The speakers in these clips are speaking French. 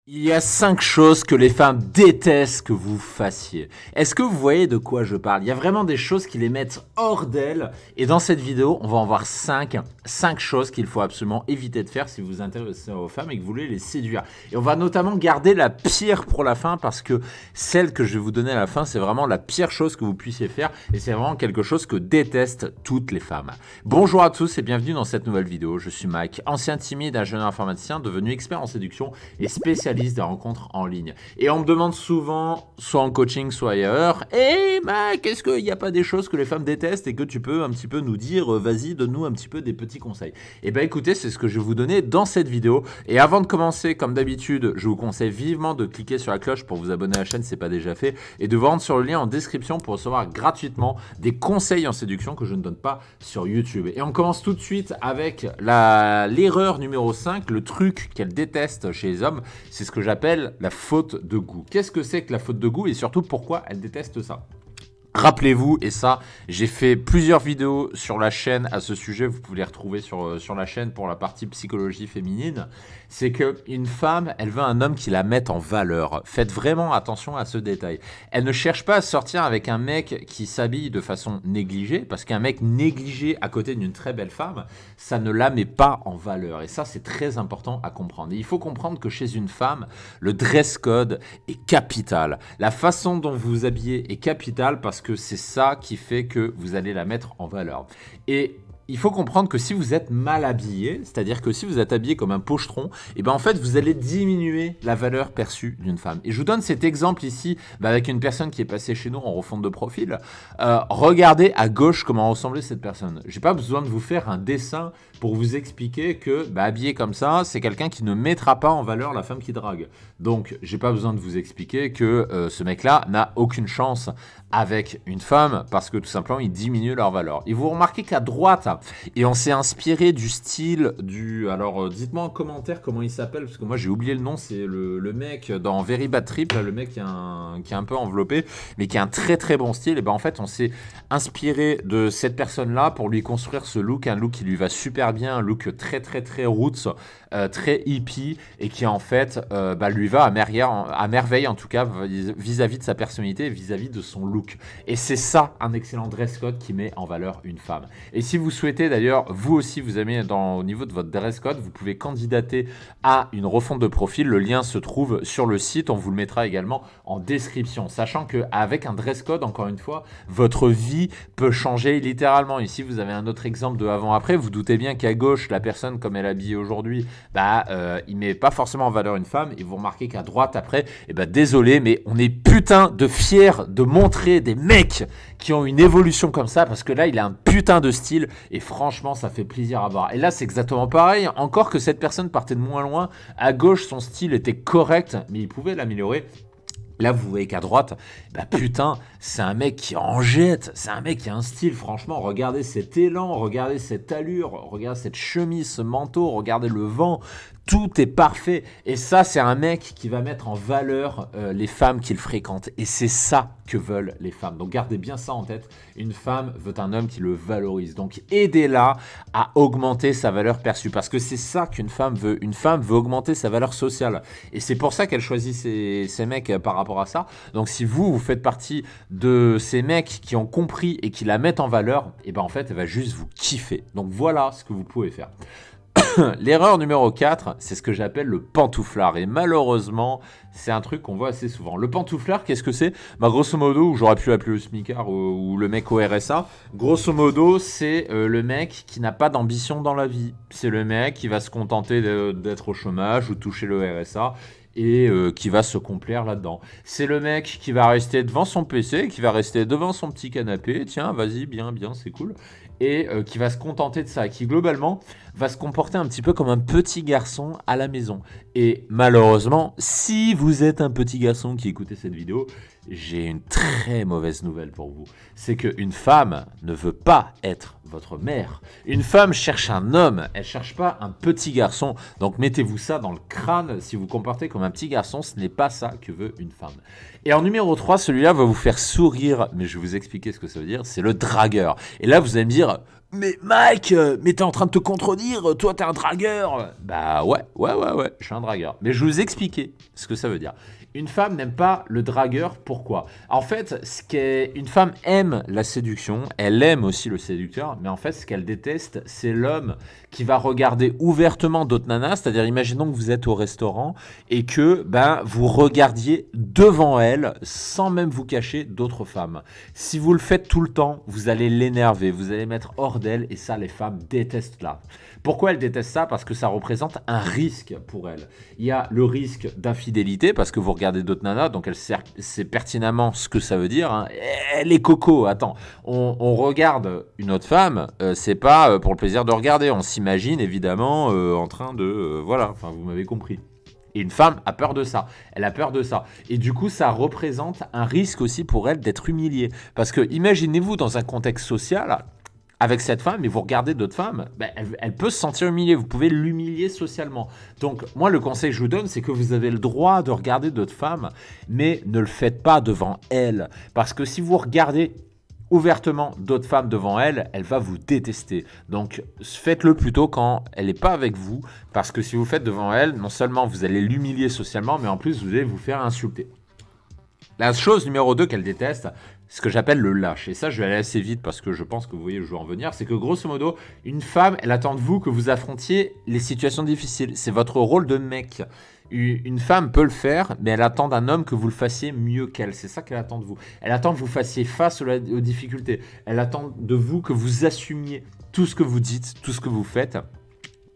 Il y a 5 choses que les femmes détestent que vous fassiez. Est-ce que vous voyez de quoi je parle? Il y a vraiment des choses qui les mettent hors d'elles. Et dans cette vidéo, on va en voir 5 choses qu'il faut absolument éviter de faire si vous vous intéressez aux femmes et que vous voulez les séduire. Et on va notamment garder la pire pour la fin parce que celle que je vais vous donner à la fin, c'est vraiment la pire chose que vous puissiez faire. Et c'est vraiment quelque chose que détestent toutes les femmes. Bonjour à tous et bienvenue dans cette nouvelle vidéo. Je suis Mike, ancien timide, ingénieur informaticien, devenu expert en séduction et spécialiste des rencontres en ligne. Et on me demande souvent, soit en coaching, soit ailleurs, hey Mike, est-ce qu'il n'y a pas des choses que les femmes détestent et que tu peux un petit peu nous dire, vas-y, donne-nous un petit peu des petits conseils. Et bien écoutez, c'est ce que je vais vous donner dans cette vidéo. Et avant de commencer, comme d'habitude, je vous conseille vivement de cliquer sur la cloche pour vous abonner à la chaîne si ce n'est pas déjà fait et de vous rendre sur le lien en description pour recevoir gratuitement des conseils en séduction que je ne donne pas sur YouTube. Et on commence tout de suite avec l'erreur numéro 5, le truc qu'elle déteste chez les hommes, c'est ce que j'appelle la faute de goût. Qu'est-ce que c'est que la faute de goût et surtout pourquoi elle déteste ça? Rappelez-vous, et ça, j'ai fait plusieurs vidéos sur la chaîne à ce sujet, vous pouvez les retrouver sur la chaîne pour la partie psychologie féminine, c'est qu'une femme, elle veut un homme qui la mette en valeur. Faites vraiment attention à ce détail. Elle ne cherche pas à sortir avec un mec qui s'habille de façon négligée, parce qu'un mec négligé à côté d'une très belle femme, ça ne la met pas en valeur. Et ça, c'est très important à comprendre. Et il faut comprendre que chez une femme, le dress code est capital. La façon dont vous vous habillez est capitale parce que c'est ça qui fait que vous allez la mettre en valeur. Et il faut comprendre que si vous êtes mal habillé, c'est-à-dire que si vous êtes habillé comme un pochetron, et ben en fait vous allez diminuer la valeur perçue d'une femme. Et je vous donne cet exemple ici avec une personne qui est passée chez nous en refonte de profil. Regardez à gauche comment ressemblait cette personne. J'ai pas besoin de vous faire un dessin pour vous expliquer que habillé comme ça, c'est quelqu'un qui ne mettra pas en valeur la femme qui drague. Donc j'ai pas besoin de vous expliquer que ce mec-là n'a aucune chance avec une femme parce que tout simplement il diminue leur valeur. Et vous remarquez qu'à droite, et on s'est inspiré du style du... Alors dites-moi en commentaire comment il s'appelle parce que moi j'ai oublié le nom, c'est le mec dans Very Bad Trip, là, le mec qui est un peu enveloppé mais qui a un très très bon style. Et ben en fait on s'est inspiré de cette personne-là pour lui construire ce look, un look qui lui va super bien, un look très très très roots, très hippie et qui en fait lui va à merveille en tout cas vis-à-vis de sa personnalité, vis-à-vis de son look. Et c'est ça un excellent dress code qui met en valeur une femme. Et si vous souhaitez d'ailleurs vous aussi vous aimez au niveau de votre dress code, vous pouvez candidater à une refonte de profil. Le lien se trouve sur le site, on vous le mettra également en description. Sachant qu'avec un dress code, encore une fois, votre vie peut changer littéralement. Ici vous avez un autre exemple de avant-après. Vous doutez bien qu'à gauche, la personne comme elle est habillée aujourd'hui, il met pas forcément en valeur une femme. Et vous remarquez qu'à droite après, désolé, mais on est putain de fiers de montrer des mecs qui ont une évolution comme ça, parce que là il a un putain de style et franchement ça fait plaisir à voir. Et là c'est exactement pareil, encore que cette personne partait de moins loin. À gauche son style était correct mais il pouvait l'améliorer. Là, vous voyez qu'à droite, putain, c'est un mec qui en jette, c'est un mec qui a un style, franchement, regardez cet élan, regardez cette allure, regardez cette chemise, ce manteau, regardez le vent, tout est parfait. Et ça, c'est un mec qui va mettre en valeur les femmes qu'il fréquente. Et c'est ça que veulent les femmes. Donc, gardez bien ça en tête. Une femme veut un homme qui le valorise. Donc, aidez-la à augmenter sa valeur perçue. Parce que c'est ça qu'une femme veut. Une femme veut augmenter sa valeur sociale. Et c'est pour ça qu'elle choisit ces mecs par rapport à ça. Donc, si vous faites partie de ces mecs qui ont compris et qui la mettent en valeur, en fait, elle va juste vous kiffer. Donc, voilà ce que vous pouvez faire. L'erreur numéro 4, c'est ce que j'appelle le pantouflard. Et malheureusement, c'est un truc qu'on voit assez souvent. Le pantouflard, qu'est-ce que c'est? Grosso modo, j'aurais pu l'appeler le smicard ou le mec au RSA. Grosso modo, c'est le mec qui n'a pas d'ambition dans la vie. C'est le mec qui va se contenter d'être au chômage ou toucher le RSA. Et qui va se complaire là-dedans. C'est le mec qui va rester devant son PC, qui va rester devant son petit canapé, tiens, vas-y, bien, c'est cool, et qui va se contenter de ça, qui globalement va se comporter un petit peu comme un petit garçon à la maison. Et malheureusement, si vous êtes un petit garçon qui écoutez cette vidéo, j'ai une très mauvaise nouvelle pour vous. C'est qu'une femme ne veut pas être votre mère. Une femme cherche un homme, elle ne cherche pas un petit garçon. Donc mettez-vous ça dans le crâne, si vous vous comportez comme un petit garçon, ce n'est pas ça que veut une femme. Et en numéro 3, celui-là va vous faire sourire, mais je vais vous expliquer ce que ça veut dire, c'est le dragueur. Et là, vous allez me dire, Mais Mike, mais t'es en train de te contredire, toi t'es un dragueur. Bah ouais, je suis un dragueur. Mais je vous expliquer ce que ça veut dire. Une femme n'aime pas le dragueur, pourquoi? En fait, une femme aime la séduction, elle aime aussi le séducteur, mais en fait, ce qu'elle déteste, c'est l'homme qui va regarder ouvertement d'autres nanas, c'est-à-dire, imaginons que vous êtes au restaurant et que vous regardiez devant elle, sans même vous cacher, d'autres femmes. Si vous le faites tout le temps, vous allez l'énerver, vous allez mettre hors d'elle, et ça, les femmes détestent là. Pourquoi elles détestent ça? Parce que ça représente un risque pour elles. Il y a le risque d'infidélité, parce que vous regardez d'autres nanas, donc elle sait pertinemment ce que ça veut dire. Hein. Les cocos, attends, on regarde une autre femme, c'est pas pour le plaisir de regarder, on s'imagine évidemment en train de... voilà, enfin vous m'avez compris. Et une femme a peur de ça, elle a peur de ça. Et du coup, ça représente un risque aussi pour elle d'être humiliée. Parce que imaginez-vous dans un contexte social... avec cette femme, et vous regardez d'autres femmes, elle peut se sentir humiliée, vous pouvez l'humilier socialement. Donc moi le conseil que je vous donne, c'est que vous avez le droit de regarder d'autres femmes, mais ne le faites pas devant elle. Parce que si vous regardez ouvertement d'autres femmes devant elle, elle va vous détester. Donc faites-le plutôt quand elle n'est pas avec vous, parce que si vous le faites devant elle, non seulement vous allez l'humilier socialement, mais en plus vous allez vous faire insulter. La chose numéro 2 qu'elle déteste, ce que j'appelle le lâche. Et ça, je vais aller assez vite parce que je pense que vous voyez où je veux en venir. C'est que grosso modo, une femme, elle attend de vous que vous affrontiez les situations difficiles. C'est votre rôle de mec. Une femme peut le faire, mais elle attend d'un homme que vous le fassiez mieux qu'elle. C'est ça qu'elle attend de vous. Elle attend que vous fassiez face aux difficultés. Elle attend de vous que vous assumiez tout ce que vous dites, tout ce que vous faites.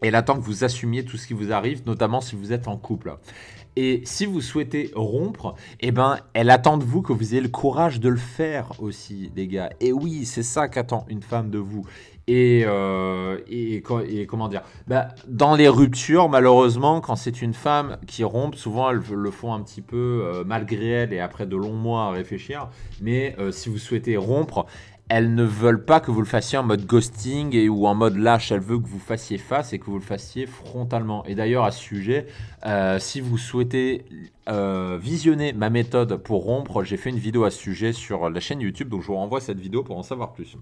Et elle attend que vous assumiez tout ce qui vous arrive, notamment si vous êtes en couple. Et si vous souhaitez rompre, elle attend de vous que vous ayez le courage de le faire aussi, les gars. Et oui, c'est ça qu'attend une femme de vous. Et comment dire, dans les ruptures, malheureusement, quand c'est une femme qui rompt, souvent elles le font un petit peu malgré elle et après de longs mois à réfléchir. Mais si vous souhaitez rompre, elles ne veulent pas que vous le fassiez en mode ghosting ou en mode lâche. Elles veulent que vous fassiez face et que vous le fassiez frontalement. Et d'ailleurs, à ce sujet, si vous souhaitez visionner ma méthode pour rompre, j'ai fait une vidéo à ce sujet sur la chaîne YouTube. Donc, je vous renvoie cette vidéo pour en savoir plus.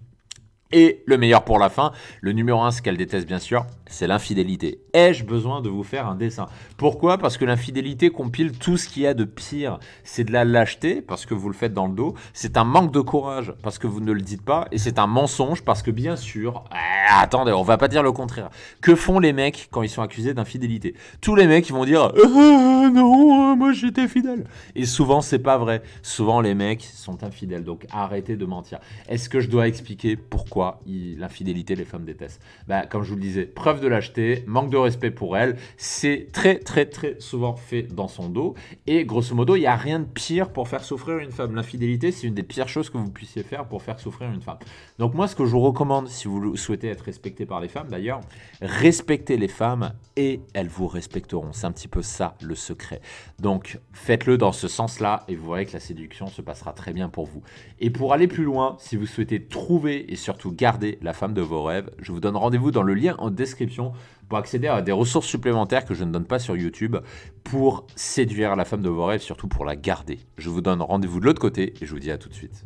Et le meilleur pour la fin, le numéro 1, ce qu'elle déteste bien sûr, c'est l'infidélité. Ai-je besoin de vous faire un dessin? Pourquoi? Parce que l'infidélité compile tout ce qu'il y a de pire. C'est de la lâcheté, parce que vous le faites dans le dos. C'est un manque de courage, parce que vous ne le dites pas. Et c'est un mensonge, parce que bien sûr... attendez, on va pas dire le contraire. Que font les mecs quand ils sont accusés d'infidélité? Tous les mecs, ils vont dire « non, moi j'étais fidèle ». Et souvent, c'est pas vrai. Souvent, les mecs sont infidèles. Donc, arrêtez de mentir. Est-ce que je dois expliquer pourquoi l'infidélité, les femmes détestent? Comme je vous le disais, preuve de lâcheté, manque de respect pour elle, c'est très souvent fait dans son dos, et grosso modo, il n'y a rien de pire pour faire souffrir une femme. L'infidélité, c'est une des pires choses que vous puissiez faire pour faire souffrir une femme. Donc moi, ce que je vous recommande, si vous souhaitez être respecté par les femmes, d'ailleurs, respectez les femmes et elles vous respecteront. C'est un petit peu ça, le secret. Donc, faites-le dans ce sens-là, et vous verrez que la séduction se passera très bien pour vous. Et pour aller plus loin, si vous souhaitez trouver et surtout garder la femme de vos rêves, je vous donne rendez-vous dans le lien en description pour accéder à des ressources supplémentaires que je ne donne pas sur YouTube pour séduire la femme de vos rêves, surtout pour la garder. Je vous donne rendez-vous de l'autre côté et je vous dis à tout de suite.